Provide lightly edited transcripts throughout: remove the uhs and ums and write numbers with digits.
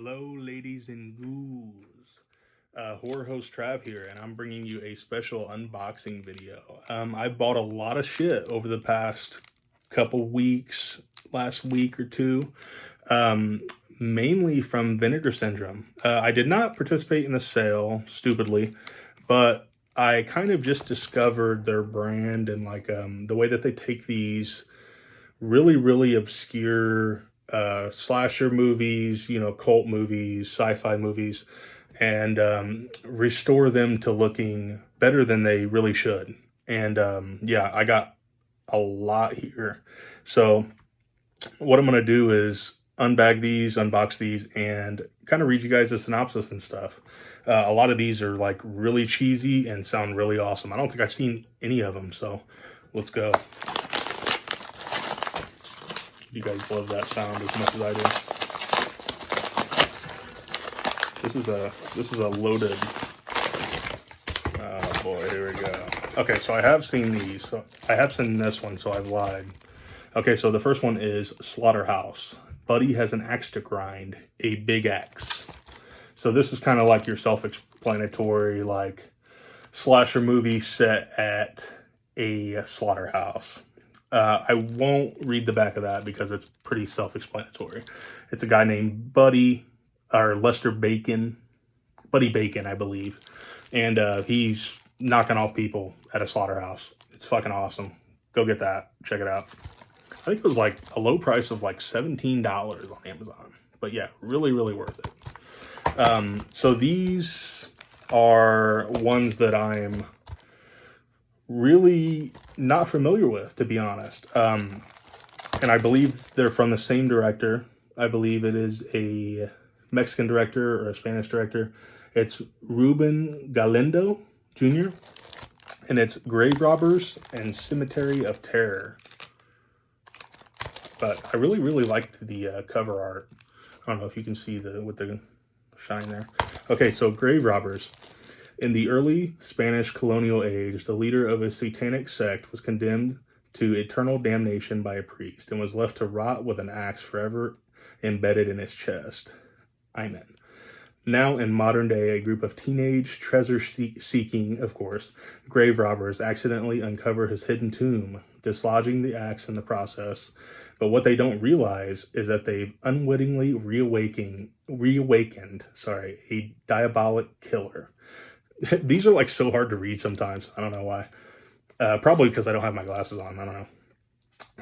Hello, ladies and ghouls. Horror host Trav here, and I'm bringing you a special unboxing video. I bought a lot of shit over the past couple weeks, last week or two, mainly from Vinegar Syndrome. I did not participate in the sale, stupidly, but I kind of just discovered their brand and the way that they take these really obscure slasher movies, cult movies, sci-fi movies, and restore them to looking better than they really should. And yeah, I got a lot here. So what I'm going to do is unbox these, and kind of read you guys a synopsis and stuff. A lot of these are like really cheesy and sound really awesome. I don't think I've seen any of them, so let's go. You guys love that sound as much as I do. This is a loaded. Oh boy, here we go. Okay, so I have seen these. So I have seen this one, so I've lied. Okay, so the first one is Slaughterhouse. Buddy has an axe to grind, a big axe. So this is kind of like your self-explanatory, like slasher movie set at a slaughterhouse. I won't read the back of that because it's pretty self-explanatory. It's a guy named Buddy Bacon, I believe. And he's knocking off people at a slaughterhouse. It's fucking awesome. Go get that. Check it out. I think it was like a low price of like $17 on Amazon. But yeah, really worth it. So these are ones that I'm really not familiar with, to be honest. And I believe they're from the same director. I believe it is a Mexican director or a Spanish director. It's Ruben Galindo Jr. And it's Grave Robbers and Cemetery of Terror. But I really liked the cover art. I don't know if you can see with the shine there. Okay, so Grave Robbers. In the early Spanish colonial age, the leader of a satanic sect was condemned to eternal damnation by a priest and was left to rot with an axe forever embedded in his chest. Amen. Now, in modern day, a group of teenage treasure-seeking, of course, grave robbers accidentally uncover his hidden tomb, dislodging the axe in the process. But what they don't realize is that they've unwittingly reawakened a diabolic killer. These are like so hard to read sometimes. I don't know why. Probably because I don't have my glasses on. I don't know.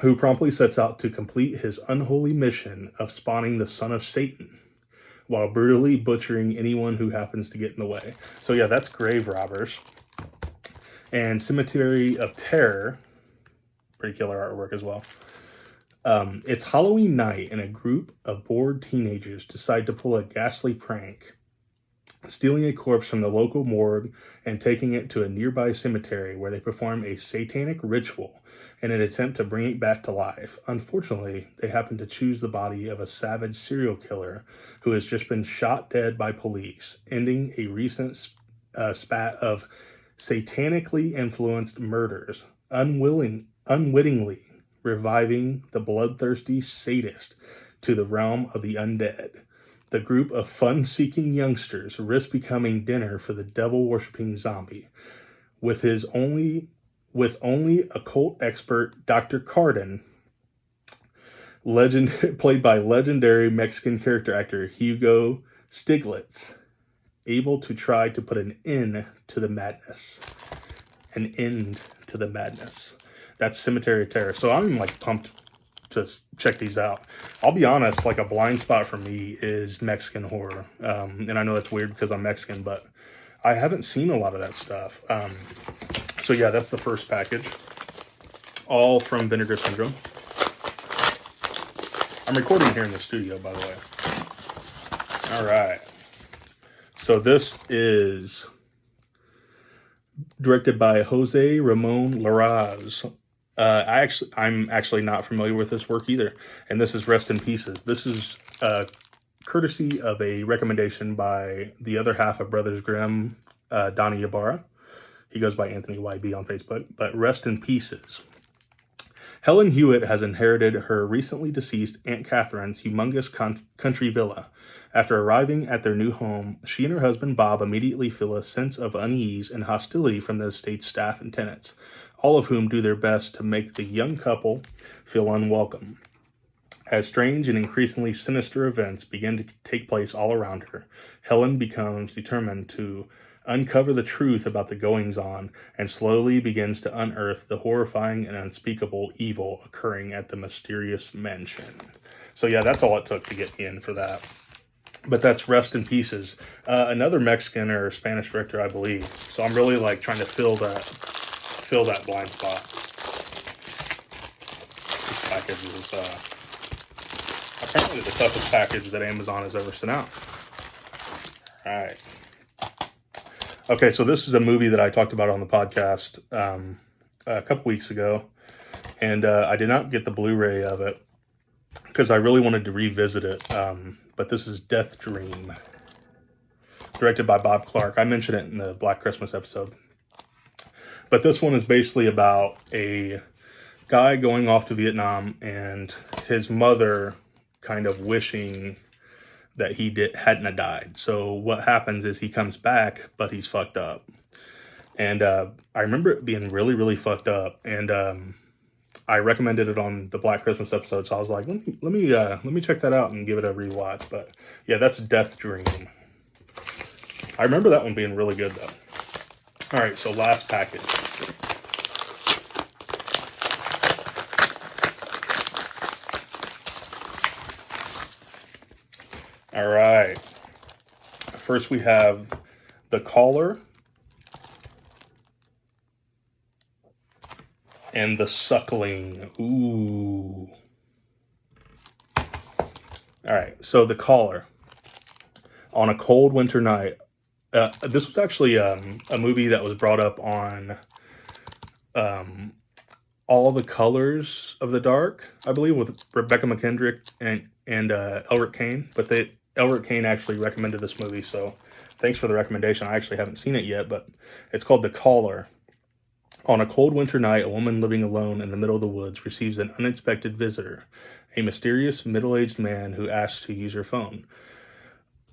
Who promptly sets out to complete his unholy mission of spawning the son of Satan while brutally butchering anyone who happens to get in the way. So yeah, that's Grave Robbers. And Cemetery of Terror. Pretty killer artwork as well. It's Halloween night and a group of bored teenagers decide to pull a ghastly prank, stealing a corpse from the local morgue and taking it to a nearby cemetery where they perform a satanic ritual in an attempt to bring it back to life. Unfortunately, they happen to choose the body of a savage serial killer who has just been shot dead by police, ending a recent spat of satanically influenced murders, unwittingly reviving the bloodthirsty sadist to the realm of the undead. The group of fun-seeking youngsters risk becoming dinner for the devil-worshipping zombie. With only occult expert Dr. Cardin, played by legendary Mexican character actor Hugo Stiglitz, able to try to put an end to the madness. That's Cemetery of Terror. So I'm like pumped to check these out. I'll be honest, like a blind spot for me is Mexican horror. And I know that's weird because I'm Mexican, but I haven't seen a lot of that stuff. So yeah, that's the first package. All from Vinegar Syndrome. I'm recording here in the studio, by the way. All right. So this is directed by Jose Ramon Larraz. I'm actually not familiar with this work either. And this is Rest in Pieces. This is courtesy of a recommendation by the other half of Brothers Grimm, Donnie Ybarra. He goes by Anthony YB on Facebook. But Rest in Pieces Helen Hewitt has inherited her recently deceased Aunt Catherine's humongous country villa. After arriving at their new home, she and her husband Bob immediately feel a sense of unease and hostility from the estate's staff and tenants, all of whom do their best to make the young couple feel unwelcome. As strange and increasingly sinister events begin to take place all around her, Helen becomes determined to uncover the truth about the goings-on and slowly begins to unearth the horrifying and unspeakable evil occurring at the mysterious mansion. So yeah, that's all it took to get me in for that. But that's Rest in Pieces. Another Mexican or Spanish director, I believe. So I'm really like trying to fill that blind spot. This package is apparently the toughest package that Amazon has ever sent out. All right. Okay, so this is a movie that I talked about on the podcast a couple weeks ago, and I did not get the Blu-ray of it because I really wanted to revisit it, but this is Death Dream, directed by Bob Clark. I mentioned it in the Black Christmas episode. But this one is basically about a guy going off to Vietnam and his mother kind of wishing that he hadn't died. So what happens is he comes back, but he's fucked up. And I remember it being really, really fucked up. And I recommended it on the Black Christmas episode, so I was like, let me check that out and give it a rewatch. But yeah, that's Death Dream. I remember that one being really good though. All right, so last package. All right. First we have The Caller and The Suckling. Ooh. All right. So The Caller. On a cold winter night. This was actually a movie that was brought up on All the Colors of the Dark, I believe, with Rebecca McKendrick and Elric Kane. But Elric Kane actually recommended this movie, so thanks for the recommendation. I actually haven't seen it yet, but it's called The Caller. On a cold winter night, a woman living alone in the middle of the woods receives an unexpected visitor, a mysterious middle-aged man who asks to use her phone.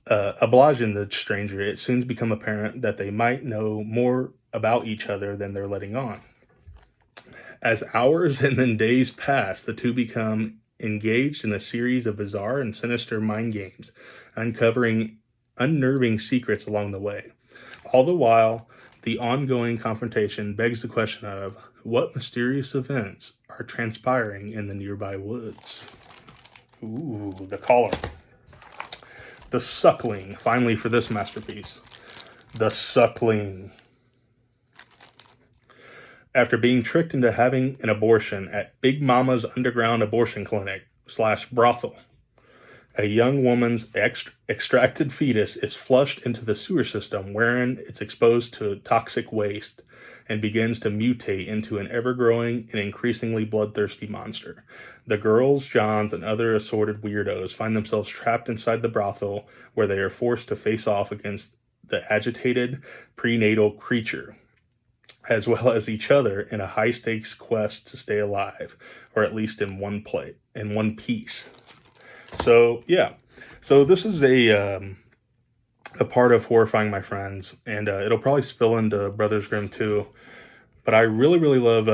Obliging the stranger, it soon becomes apparent that they might know more about each other than they're letting on. As hours and then days pass, the two become engaged in a series of bizarre and sinister mind games, uncovering unnerving secrets along the way. All the while, the ongoing confrontation begs the question of what mysterious events are transpiring in the nearby woods. Ooh, The Caller. The Suckling, finally for this masterpiece. The Suckling. After being tricked into having an abortion at Big Mama's underground abortion clinic / brothel, a young woman's extracted fetus is flushed into the sewer system wherein it's exposed to toxic waste and begins to mutate into an ever-growing and increasingly bloodthirsty monster. The girls, Johns, and other assorted weirdos find themselves trapped inside the brothel where they are forced to face off against the agitated prenatal creature, as well as each other in a high-stakes quest to stay alive, or at least in one piece. So, yeah. So this is a part of Horrifying My Friends, and it'll probably spill into Brothers Grimm too. But I really, really love,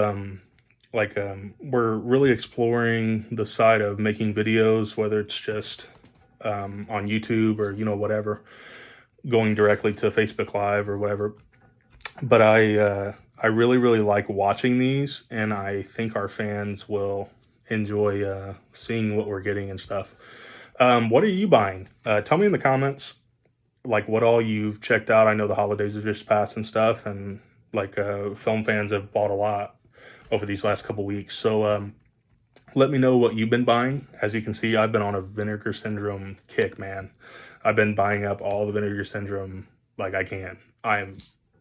we're really exploring the side of making videos, whether it's just on YouTube or, whatever, going directly to Facebook Live or whatever. But I really, really like watching these, and I think our fans will enjoy seeing what we're getting and stuff. What are you buying? Tell me in the comments, what all you've checked out. I know the holidays have just passed and stuff, and film fans have bought a lot over these last couple weeks. So let me know what you've been buying. As you can see, I've been on a Vinegar Syndrome kick, man. I've been buying up all the Vinegar Syndrome like I can. I am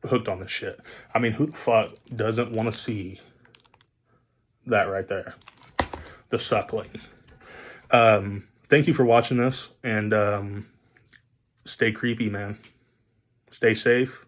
hooked on this shit. I mean, who the fuck doesn't want to see that right there? The Suckling. Thank you for watching this, and stay creepy, man. Stay safe.